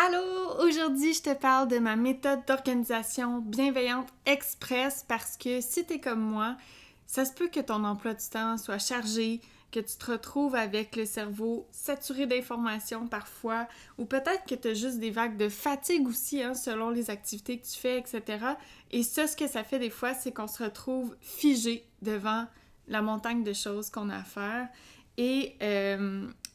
Allô! Aujourd'hui, je te parle de ma méthode d'organisation bienveillante express parce que si t'es comme moi, ça se peut que ton emploi du temps soit chargé, que tu te retrouves avec le cerveau saturé d'informations parfois, ou peut-être que tu as juste des vagues de fatigue aussi, selon les activités que tu fais, etc. Et ça, ce que ça fait des fois, c'est qu'on se retrouve figé devant la montagne de choses qu'on a à faire. Et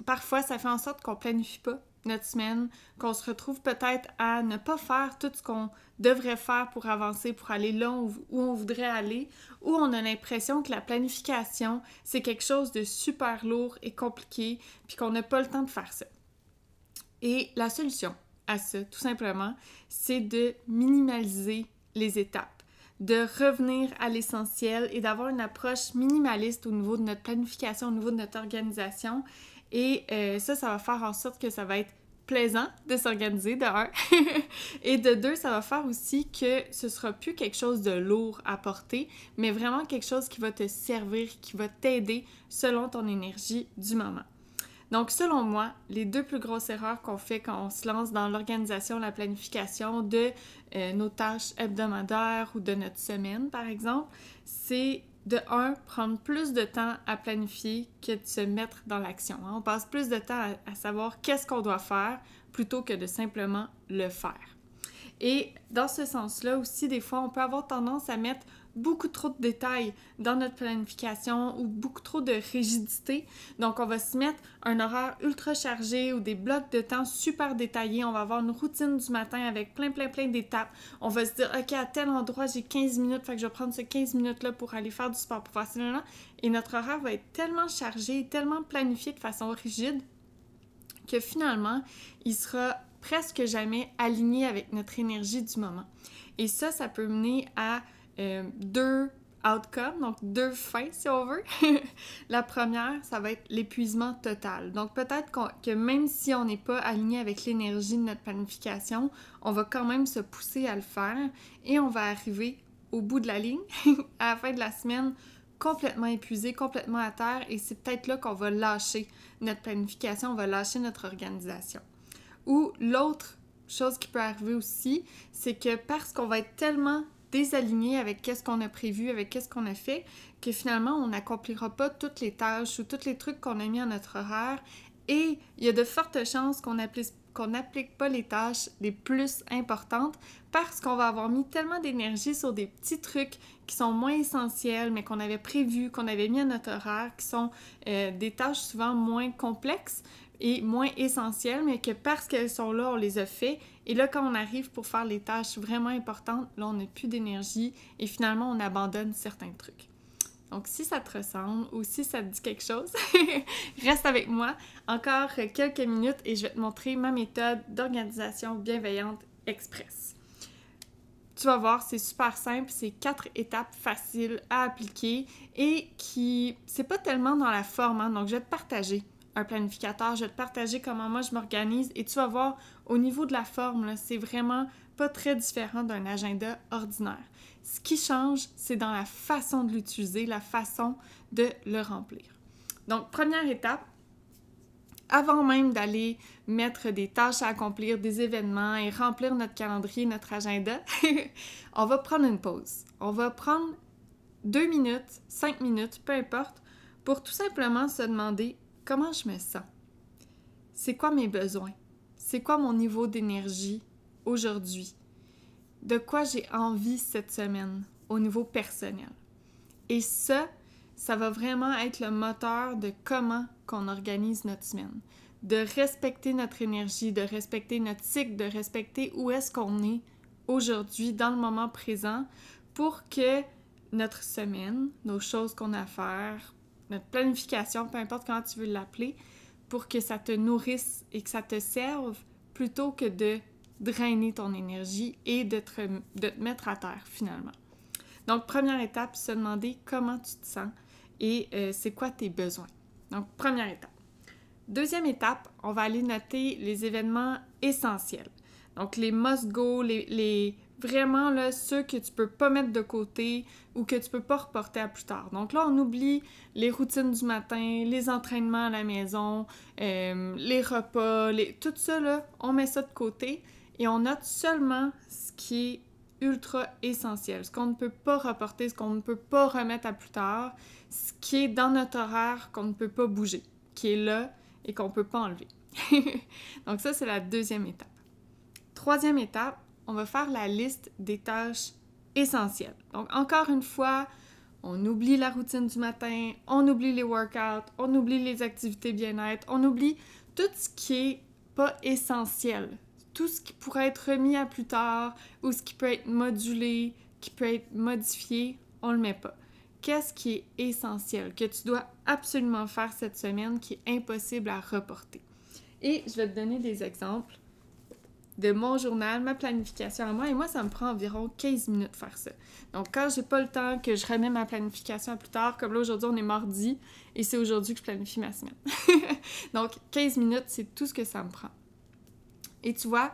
parfois, ça fait en sorte qu'on planifie pas notre semaine, qu'on se retrouve peut-être à ne pas faire tout ce qu'on devrait faire pour avancer, pour aller là où on voudrait aller, ou on a l'impression que la planification, c'est quelque chose de super lourd et compliqué, puis qu'on n'a pas le temps de faire ça. Et la solution à ça, tout simplement, c'est de minimaliser les étapes, de revenir à l'essentiel et d'avoir une approche minimaliste au niveau de notre planification, au niveau de notre organisation. Et ça va faire en sorte que ça va être plaisant de s'organiser, de un. Et de deux, ça va faire aussi que ce sera plus quelque chose de lourd à porter, mais vraiment quelque chose qui va te servir, qui va t'aider selon ton énergie du moment. Donc, selon moi, les deux plus grosses erreurs qu'on fait quand on se lance dans l'organisation, la planification de nos tâches hebdomadaires ou de notre semaine, par exemple, c'est de prendre plus de temps à planifier que de se mettre dans l'action. On passe plus de temps à savoir qu'est-ce qu'on doit faire plutôt que de simplement le faire. Et dans ce sens-là aussi, des fois, on peut avoir tendance à mettre beaucoup trop de détails dans notre planification ou beaucoup trop de rigidité. Donc, on va se mettre un horaire ultra chargé ou des blocs de temps super détaillés. On va avoir une routine du matin avec plein d'étapes. On va se dire, OK, à tel endroit, j'ai 15 minutes, fait que je vais prendre ces 15 minutes-là pour aller faire du sport, pour faire ça. Et notre horaire va être tellement chargé, tellement planifié de façon rigide que finalement, il sera presque jamais aligné avec notre énergie du moment. Et ça peut mener à deux outcomes, donc deux fins si on veut. La première, ça va être l'épuisement total. Donc peut-être que même si on n'est pas aligné avec l'énergie de notre planification, on va quand même se pousser à le faire et on va arriver au bout de la ligne, à la fin de la semaine, complètement épuisé, complètement à terre, et c'est peut-être là qu'on va lâcher notre planification, on va lâcher notre organisation. Ou l'autre chose qui peut arriver aussi, c'est que parce qu'on va être tellement désaligné avec qu'est-ce qu'on a prévu, avec qu'est-ce qu'on a fait, que finalement, on n'accomplira pas toutes les tâches ou tous les trucs qu'on a mis à notre horaire, et il y a de fortes chances qu'on n'applique pas les tâches les plus importantes parce qu'on va avoir mis tellement d'énergie sur des petits trucs qui sont moins essentiels, mais qu'on avait prévus, qu'on avait mis à notre horaire, qui sont des tâches souvent moins complexes et moins essentielles, mais que parce qu'elles sont là, on les a fait. Et là, quand on arrive pour faire les tâches vraiment importantes, là, on n'a plus d'énergie et finalement, on abandonne certains trucs. Donc, si ça te ressemble ou si ça te dit quelque chose, reste avec moi encore quelques minutes et je vais te montrer ma méthode d'organisation bienveillante express. Tu vas voir, c'est super simple, c'est 4 étapes faciles à appliquer et c'est pas tellement dans la forme, donc je vais te partager un planificateur, je vais te partager comment moi je m'organise et tu vas voir, au niveau de la forme, là, c'est vraiment pas très différent d'un agenda ordinaire. Ce qui change, c'est dans la façon de l'utiliser, la façon de le remplir. Donc, première étape, avant même d'aller mettre des tâches à accomplir, des événements et remplir notre calendrier, notre agenda, on va prendre une pause. On va prendre 2 minutes, 5 minutes, peu importe, pour tout simplement se demander comment je me sens. C'est quoi mes besoins? C'est quoi mon niveau d'énergie aujourd'hui? De quoi j'ai envie cette semaine au niveau personnel? Et ça va vraiment être le moteur de comment qu'on organise notre semaine. De respecter notre énergie, de respecter notre cycle, de respecter où est-ce qu'on est aujourd'hui, dans le moment présent, pour que notre semaine, nos choses qu'on a à faire, notre planification, peu importe comment tu veux l'appeler, pour que ça te nourrisse et que ça te serve plutôt que de drainer ton énergie et de te mettre à terre finalement. Donc, première étape, se demander comment tu te sens et c'est quoi tes besoins. Donc, première étape. Deuxième étape, on va aller noter les événements essentiels. Donc, les must-go, les Vraiment, là, ceux que tu peux pas mettre de côté ou que tu peux pas reporter à plus tard. Donc là, on oublie les routines du matin, les entraînements à la maison, les repas, tout ça, là, on met ça de côté et on note seulement ce qui est ultra essentiel, ce qu'on ne peut pas reporter, ce qu'on ne peut pas remettre à plus tard, ce qui est dans notre horaire qu'on ne peut pas bouger, qui est là et qu'on ne peut pas enlever. Donc ça, c'est la deuxième étape. Troisième étape, on va faire la liste des tâches essentielles. Donc encore une fois, on oublie la routine du matin, on oublie les workouts, on oublie les activités bien-être, on oublie tout ce qui est pas essentiel. Tout ce qui pourrait être remis à plus tard ou ce qui peut être modulé, qui peut être modifié, on le met pas. Qu'est-ce qui est essentiel, que tu dois absolument faire cette semaine, qui est impossible à reporter? Et je vais te donner des exemples de mon journal, ma planification à moi, et moi, ça me prend environ 15 minutes de faire ça. Donc, quand j'ai pas le temps, que je remets ma planification à plus tard, comme là, aujourd'hui, on est mardi, et c'est aujourd'hui que je planifie ma semaine. Donc, 15 minutes, c'est tout ce que ça me prend. Et tu vois,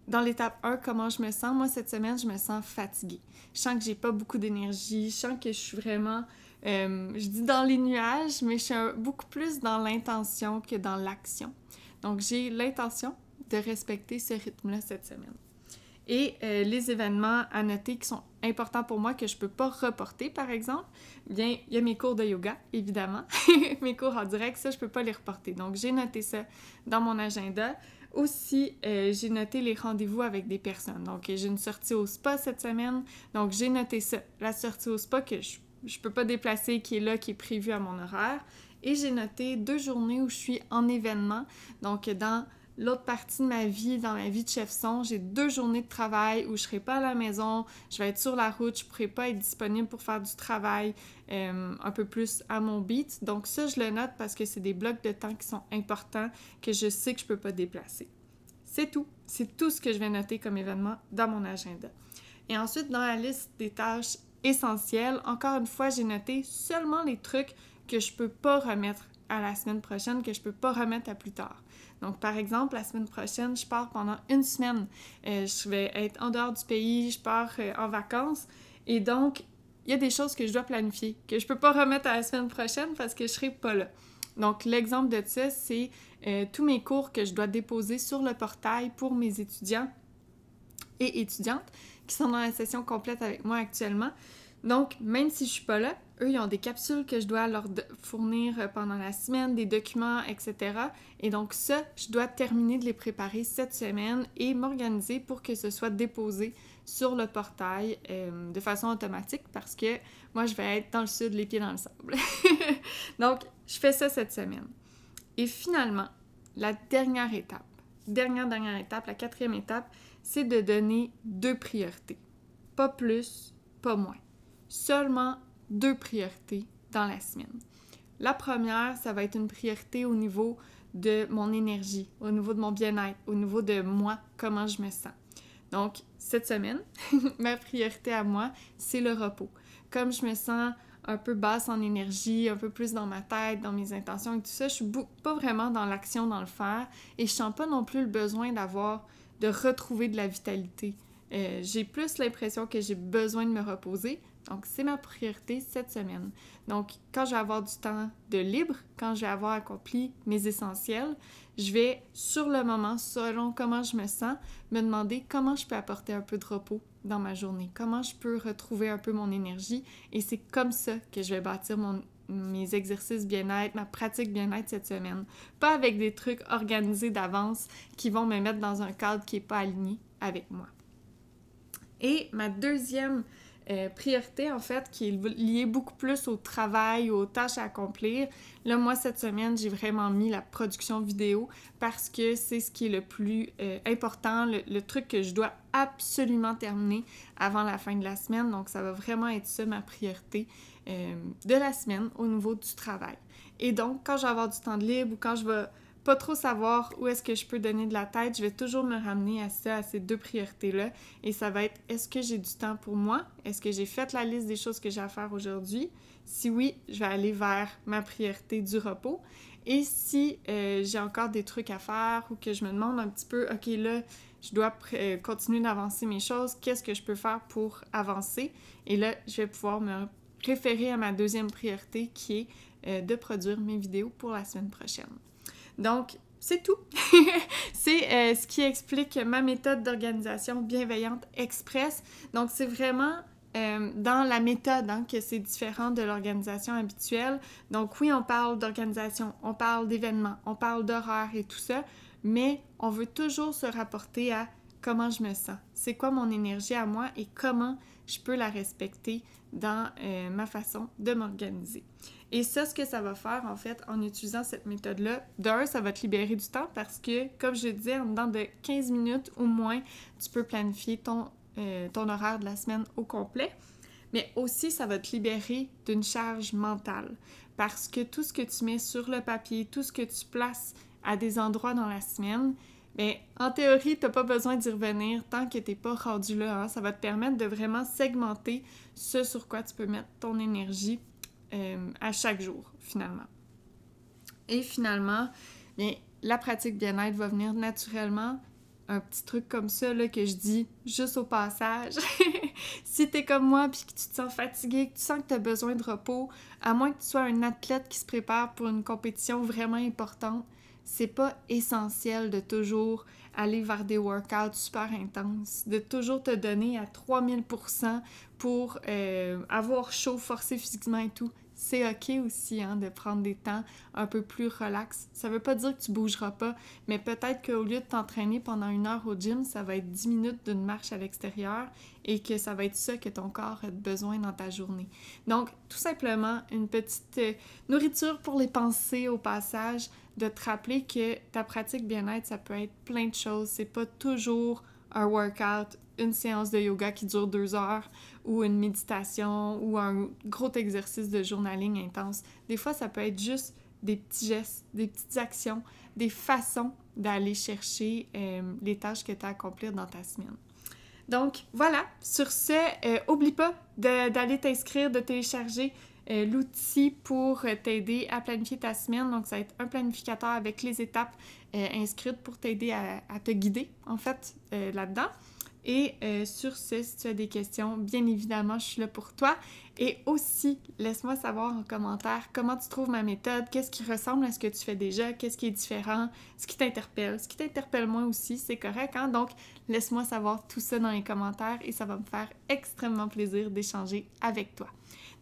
dans l'étape 1, comment je me sens? Moi, cette semaine, je me sens fatiguée. Je sens que j'ai pas beaucoup d'énergie, je sens que je suis vraiment, je dis dans les nuages, mais je suis beaucoup plus dans l'intention que dans l'action. Donc, j'ai l'intention de respecter ce rythme-là cette semaine. Et les événements à noter qui sont importants pour moi, que je peux pas reporter, par exemple, bien, il y a mes cours de yoga, évidemment. Mes cours en direct, ça, je peux pas les reporter. Donc, j'ai noté ça dans mon agenda. Aussi, j'ai noté les rendez-vous avec des personnes. Donc, j'ai une sortie au spa cette semaine. Donc, j'ai noté ça, la sortie au spa que je peux pas déplacer, qui est là, qui est prévue à mon horaire. Et j'ai noté 2 journées où je suis en événement. Donc, dans l'autre partie de ma vie, dans ma vie de chef-son, j'ai 2 journées de travail où je serai pas à la maison, je vais être sur la route, je pourrai pas être disponible pour faire du travail un peu plus à mon beat. Donc ça, je le note parce que c'est des blocs de temps qui sont importants, que je sais que je peux pas déplacer. C'est tout. C'est tout ce que je vais noter comme événement dans mon agenda. Et ensuite, dans la liste des tâches essentielles, encore une fois, j'ai noté seulement les trucs que je peux pas remettre à la semaine prochaine, que je peux pas remettre à plus tard. Donc, par exemple, la semaine prochaine, je pars pendant 1 semaine. Je vais être en dehors du pays, je pars en vacances. Et donc, il y a des choses que je dois planifier, que je peux pas remettre à la semaine prochaine parce que je serai pas là. Donc, l'exemple de ça, c'est tous mes cours que je dois déposer sur le portail pour mes étudiants et étudiantes qui sont dans la session complète avec moi actuellement. Donc, même si je suis pas là, eux, ils ont des capsules que je dois leur fournir pendant la semaine, des documents, etc. Et donc ça, je dois terminer de les préparer cette semaine et m'organiser pour que ce soit déposé sur le portail de façon automatique parce que moi, je vais être dans le sud, les pieds dans le sable. Donc, je fais ça cette semaine. Et finalement, la dernière étape, la 4e étape, c'est de donner 2 priorités. Pas plus, pas moins. Seulement 2 priorités dans la semaine. La première, ça va être une priorité au niveau de mon énergie, au niveau de mon bien-être, au niveau de moi, comment je me sens. Donc, cette semaine, ma priorité à moi, c'est le repos. Comme je me sens un peu basse en énergie, un peu plus dans ma tête, dans mes intentions et tout ça, je suis pas vraiment dans l'action, dans le faire, et je sens pas non plus le besoin de retrouver de la vitalité. J'ai plus l'impression que j'ai besoin de me reposer. Donc, c'est ma priorité cette semaine. Donc, quand je vais avoir du temps de libre, quand je vais avoir accompli mes essentiels, je vais, sur le moment, selon comment je me sens, me demander comment je peux apporter un peu de repos dans ma journée, comment je peux retrouver un peu mon énergie. Et c'est comme ça que je vais bâtir mes exercices bien-être, ma pratique bien-être cette semaine. Pas avec des trucs organisés d'avance qui vont me mettre dans un cadre qui n'est pas aligné avec moi. Et ma deuxième priorité, en fait, qui est liée beaucoup plus au travail, aux tâches à accomplir. Là, moi, cette semaine, j'ai vraiment mis la production vidéo parce que c'est ce qui est le plus important, le truc que je dois absolument terminer avant la fin de la semaine. Donc, ça va vraiment être ça, ma priorité de la semaine au niveau du travail. Et donc, quand je vais avoir du temps de libre ou quand je vais pas trop savoir où est-ce que je peux donner de la tête, je vais toujours me ramener à ça, à ces 2 priorités-là. Et ça va être, est-ce que j'ai du temps pour moi? Est-ce que j'ai fait la liste des choses que j'ai à faire aujourd'hui? Si oui, je vais aller vers ma priorité du repos. Et si j'ai encore des trucs à faire ou que je me demande un petit peu, OK, là, je dois continuer d'avancer mes choses, qu'est-ce que je peux faire pour avancer? Et là, je vais pouvoir me référer à ma deuxième priorité qui est de produire mes vidéos pour la semaine prochaine. Donc, c'est tout! C'est ce qui explique ma méthode d'organisation bienveillante express. Donc, c'est vraiment dans la méthode que c'est différent de l'organisation habituelle. Donc, oui, on parle d'organisation, on parle d'événements, on parle d'horaire et tout ça, mais on veut toujours se rapporter à comment je me sens. C'est quoi mon énergie à moi et comment je peux la respecter dans ma façon de m'organiser. Et ça, ce que ça va faire, en fait, en utilisant cette méthode-là, d'un, ça va te libérer du temps parce que, comme je disais, en dedans de 15 minutes ou moins, tu peux planifier ton horaire de la semaine au complet. Mais aussi, ça va te libérer d'une charge mentale parce que tout ce que tu mets sur le papier, tout ce que tu places à des endroits dans la semaine, bien, en théorie, tu n'as pas besoin d'y revenir tant que tu n'es pas rendu là. Ça va te permettre de vraiment segmenter ce sur quoi tu peux mettre ton énergie à chaque jour, finalement. Et finalement, bien, la pratique bien-être va venir naturellement. Un petit truc comme ça là, que je dis juste au passage. Si t'es comme moi puis que tu te sens fatigué, que tu sens que tu as besoin de repos, à moins que tu sois un athlète qui se prépare pour une compétition vraiment importante, c'est pas essentiel de toujours aller vers des workouts super intenses, de toujours te donner à 3000% pour avoir chaud, forcer physiquement et tout. C'est OK aussi de prendre des temps un peu plus relax. Ça veut pas dire que tu bougeras pas, mais peut-être qu'au lieu de t'entraîner pendant 1 heure au gym, ça va être 10 minutes d'une marche à l'extérieur et que ça va être ça que ton corps a besoin dans ta journée. Donc, tout simplement, une petite nourriture pour les pensées au passage, de te rappeler que ta pratique bien-être, ça peut être plein de choses. C'est pas toujours un workout, une séance de yoga qui dure 2 heures ou une méditation ou un gros exercice de journaling intense. Des fois, ça peut être juste des petits gestes, des petites actions, des façons d'aller chercher les tâches que tu as à accomplir dans ta semaine. Donc, voilà. Sur ce, oublie pas d'aller t'inscrire, de télécharger l'outil pour t'aider à planifier ta semaine. Donc, ça va être un planificateur avec les étapes inscrites pour t'aider à te guider, en fait, là-dedans. Et sur ce, si tu as des questions, bien évidemment, je suis là pour toi. Et aussi, laisse-moi savoir en commentaire comment tu trouves ma méthode, qu'est-ce qui ressemble à ce que tu fais déjà, qu'est-ce qui est différent, ce qui t'interpelle. Ce qui t'interpelle moins aussi, c'est correct, hein? Donc, laisse-moi savoir tout ça dans les commentaires et ça va me faire extrêmement plaisir d'échanger avec toi.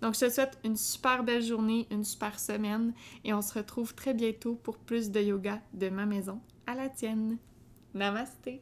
Donc, je te souhaite une super belle journée, une super semaine et on se retrouve très bientôt pour plus de yoga de ma maison à la tienne. Namasté!